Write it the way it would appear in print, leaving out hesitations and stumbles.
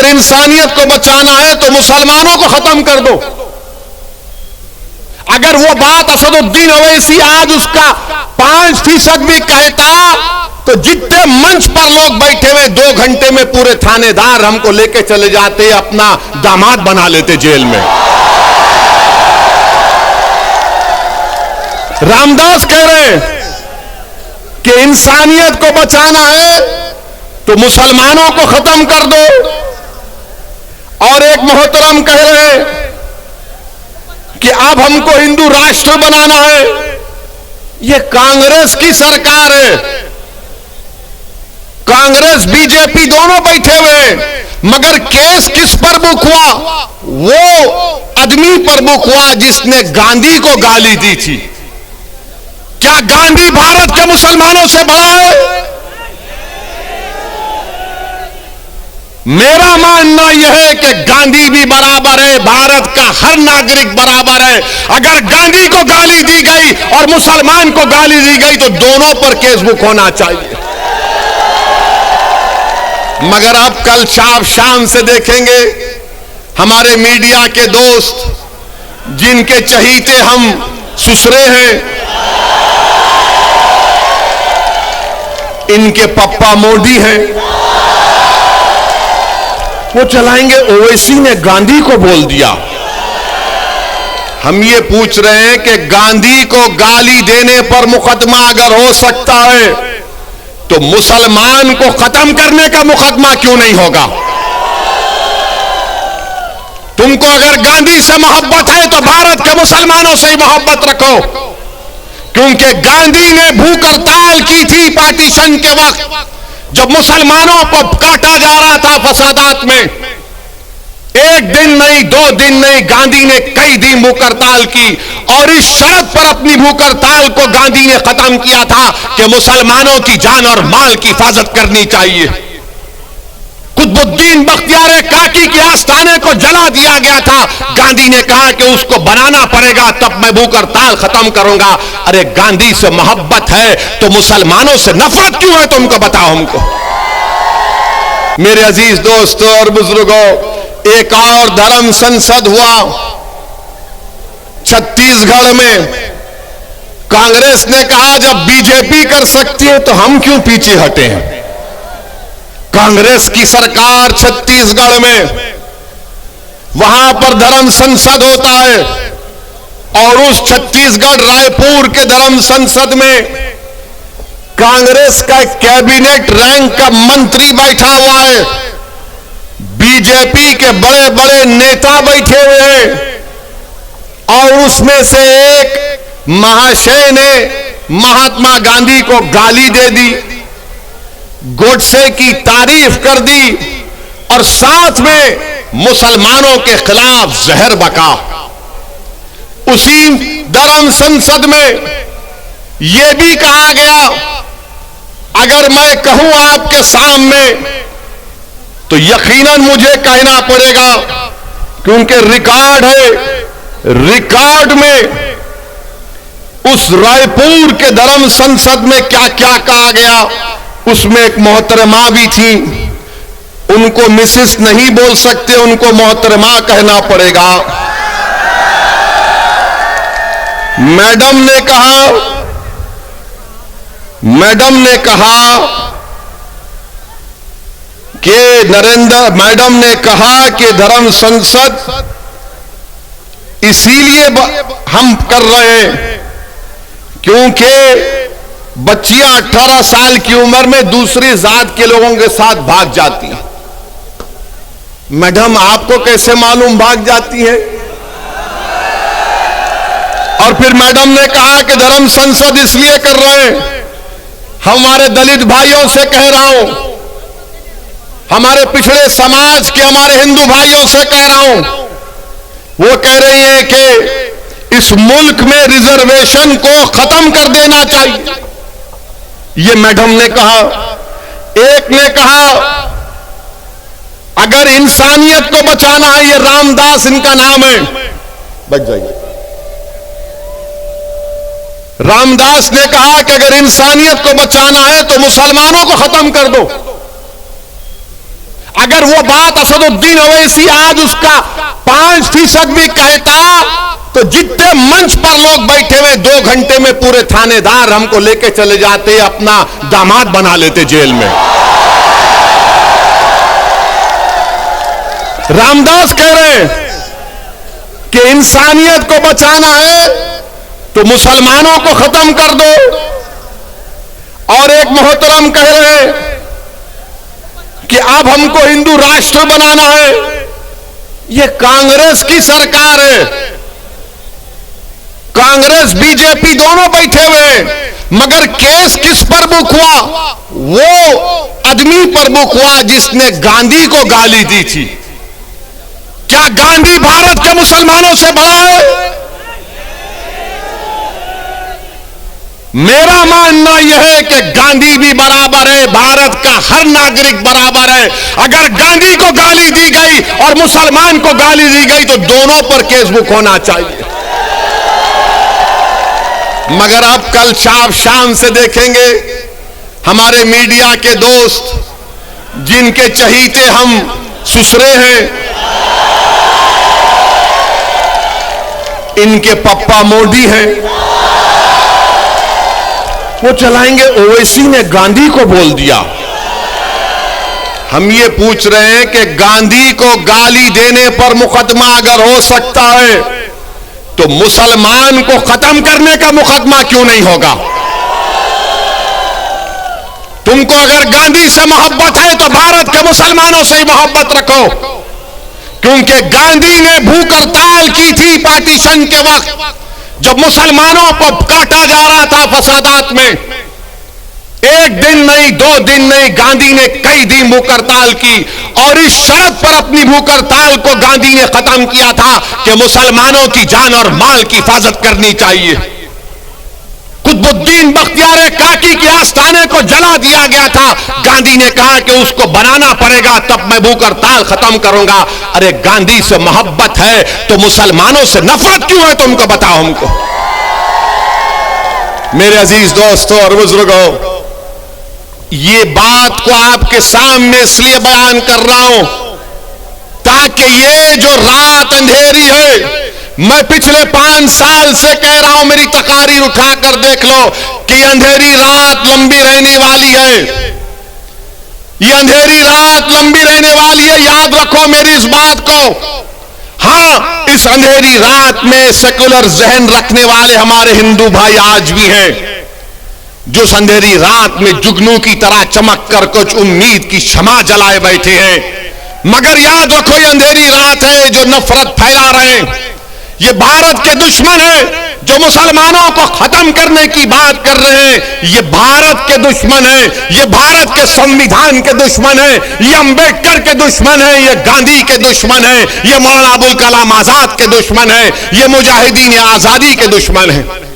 इंसानियत को बचाना है तो मुसलमानों को खत्म कर दो। अगर वो बात असदुद्दीन ओवैसी आज उसका 5% भी कहता तो जितने मंच पर लोग बैठे हुए 2 घंटे में पूरे थानेदार हमको लेके चले जाते, अपना दामाद बना लेते जेल में। रामदास कह रहे हैं कि इंसानियत को बचाना है तो मुसलमानों को खत्म कर दो। और एक मोहतरम कह रहे हैं कि अब हमको हिंदू राष्ट्र बनाना है। यह कांग्रेस की सरकार है, कांग्रेस बीजेपी दोनों बैठे हुए, मगर केस किस पर बुक हुआ? वो आदमी पर बुक हुआ जिसने गांधी को गाली दी थी। क्या गांधी भारत के मुसलमानों से बड़ा है? मेरा मानना यह है कि गांधी भी बराबर है, भारत का हर नागरिक बराबर है। अगर गांधी को गाली दी गई और मुसलमान को गाली दी गई तो दोनों पर केस बुक होना चाहिए। मगर अब कल शाम से देखेंगे हमारे मीडिया के दोस्त जिनके चहीते हम सुसरे हैं, इनके पप्पा मोदी हैं, वो चलाएंगे ओवैसी ने गांधी को बोल दिया। हम ये पूछ रहे हैं कि गांधी को गाली देने पर मुकदमा अगर हो सकता है तो मुसलमान को खत्म करने का मुकदमा क्यों नहीं होगा? तुमको अगर गांधी से मोहब्बत है तो भारत के मुसलमानों से ही मोहब्बत रखो, क्योंकि गांधी ने भूख हड़ताल की थी पार्टीशन के वक्त, जब मुसलमानों को काटा जा रहा था फसादात में। 1 दिन नहीं, 2 दिन नहीं, गांधी ने कई दिन भूख हड़ताल की और इस शर्त पर अपनी भूख हड़ताल को गांधी ने खत्म किया था कि मुसलमानों की जान और माल की हिफाजत करनी चाहिए। कुतुबुद्दीन बख्तियार काकी के आस्थाने को जला दिया गया था, गांधी ने कहा कि उसको बनाना पड़ेगा तब मैं भूख हड़ताल खत्म करूंगा। अरे गांधी से मोहब्बत है तो मुसलमानों से नफरत क्यों है? तुमको बताओ हमको। मेरे अजीज दोस्तों और बुजुर्गों, एक और धर्म संसद हुआ छत्तीसगढ़ में। कांग्रेस ने कहा जब बीजेपी कर सकती है तो हम क्यों पीछे हटे हैं? कांग्रेस की सरकार छत्तीसगढ़ में, वहां पर धर्म संसद होता है और उस छत्तीसगढ़ रायपुर के धर्म संसद में कांग्रेस का कैबिनेट रैंक का मंत्री बैठा हुआ है, बीजेपी के बड़े बड़े नेता बैठे हुए हैं और उसमें से एक महाशय ने महात्मा गांधी को गाली दे दी, गोडसे की तारीफ कर दी और साथ में मुसलमानों के खिलाफ जहर बका। उसी धर्म संसद में यह भी कहा गया, अगर मैं कहूं आपके सामने तो यकीनन मुझे कहना पड़ेगा, क्योंकि रिकॉर्ड है। रिकॉर्ड में उस रायपुर के धर्म संसद में क्या क्या कहा गया, उसमें एक मोहतरमा भी थी, उनको मिसेस नहीं बोल सकते, उनको मोहतरमा कहना पड़ेगा। मैडम ने कहा कि मैडम ने कहा कि धर्म संसद इसीलिए हम कर रहे हैं क्योंकि बच्चियां 18 साल की उम्र में दूसरी जात के लोगों के साथ भाग जाती हैं। मैडम आपको कैसे मालूम भाग जाती है? और फिर मैडम ने कहा कि धर्म संसद इसलिए कर रहे हैं, हमारे दलित भाइयों से कह रहा हूं, हमारे पिछड़े समाज के हमारे हिंदू भाइयों से कह रहा हूं, वो कह रही है कि इस मुल्क में रिजर्वेशन को खत्म कर देना चाहिए। ये मैडम ने कहा। एक ने कहा अगर इंसानियत को बचाना है, ये रामदास इनका नाम है, बच जाइए। रामदास ने कहा कि अगर इंसानियत को बचाना है तो मुसलमानों को खत्म कर दो। अगर वो बात असदुद्दीन ओवैसी आज उसका 5% भी कहता तो जितने मंच पर लोग बैठे हुए 2 घंटे में पूरे थानेदार हमको लेके चले जाते, अपना दामाद बना लेते जेल में। रामदास कह रहे हैं कि इंसानियत को बचाना है तो मुसलमानों को खत्म कर दो, और एक मोहतरम कह रहे हैं कि अब हमको हिंदू राष्ट्र बनाना है। यह कांग्रेस की सरकार है, कांग्रेस बीजेपी दोनों बैठे हुए हैं, मगर केस किस पर बुक हुआ? वो आदमी पर बुक हुआ जिसने गांधी को गाली दी थी। क्या गांधी भारत के मुसलमानों से बड़ा है? मेरा मानना यह है कि गांधी भी बराबर है, भारत का हर नागरिक बराबर है। अगर गांधी को गाली दी गई और मुसलमान को गाली दी गई तो दोनों पर केस बुक होना चाहिए। मगर अब कल शाम से देखेंगे हमारे मीडिया के दोस्त, जिनके चहीते हम सुसरे हैं, इनके पप्पा मोदी हैं, वो चलाएंगे ओवैसी ने गांधी को बोल दिया। हम ये पूछ रहे हैं कि गांधी को गाली देने पर मुकदमा अगर हो सकता है तो मुसलमान को खत्म करने का मुकदमा क्यों नहीं होगा? तुमको अगर गांधी से मोहब्बत है तो भारत के मुसलमानों से ही मोहब्बत रखो, क्योंकि गांधी ने भूख हड़ताल की थी पार्टीशन के वक्त, जब मुसलमानों को काटा जा रहा था फसादात में। 1 दिन नहीं, 2 दिन नहीं, गांधी ने कई दिन भूख हड़ताल की, और इस शर्त पर अपनी भूख हड़ताल को गांधी ने खत्म किया था कि मुसलमानों की जान और माल की हिफाजत करनी चाहिए। कुतुबुद्दीन बख्तियार काकी के आस्थाने को जला दिया गया था, गांधी ने कहा कि उसको बनाना पड़ेगा तब मैं भूख हड़ताल खत्म करूंगा। अरे गांधी से मोहब्बत है तो मुसलमानों से नफरत क्यों है? तुमको बताओ हमको। मेरे अजीज दोस्तों और बुजुर्गों, ये बात को आपके सामने इसलिए बयान कर रहा हूं ताकि ये जो रात अंधेरी है, मैं पिछले 5 साल से कह रहा हूं, मेरी तकारीर उठाकर देख लो कि अंधेरी रात लंबी रहने वाली है, ये अंधेरी रात लंबी रहने वाली है। याद रखो मेरी इस बात को। हां, इस अंधेरी रात में सेकुलर जहन रखने वाले हमारे हिंदू भाई आज भी हैं, जो इस अंधेरी रात में जुगनू की तरह चमक कर कुछ उम्मीद की शमा जलाए बैठे हैं। मगर याद रखो, ये अंधेरी रात है जो नफरत फैला रहे हैं, ये भारत के दुश्मन है जो मुसलमानों को खत्म करने की बात कर रहे हैं। ये भारत के दुश्मन है, ये भारत के संविधान के दुश्मन है, ये अंबेडकर के दुश्मन है, ये गांधी के दुश्मन है, ये मौलाना अबुल कलाम आजाद के दुश्मन है, ये मुजाहिदीन आजादी के दुश्मन है।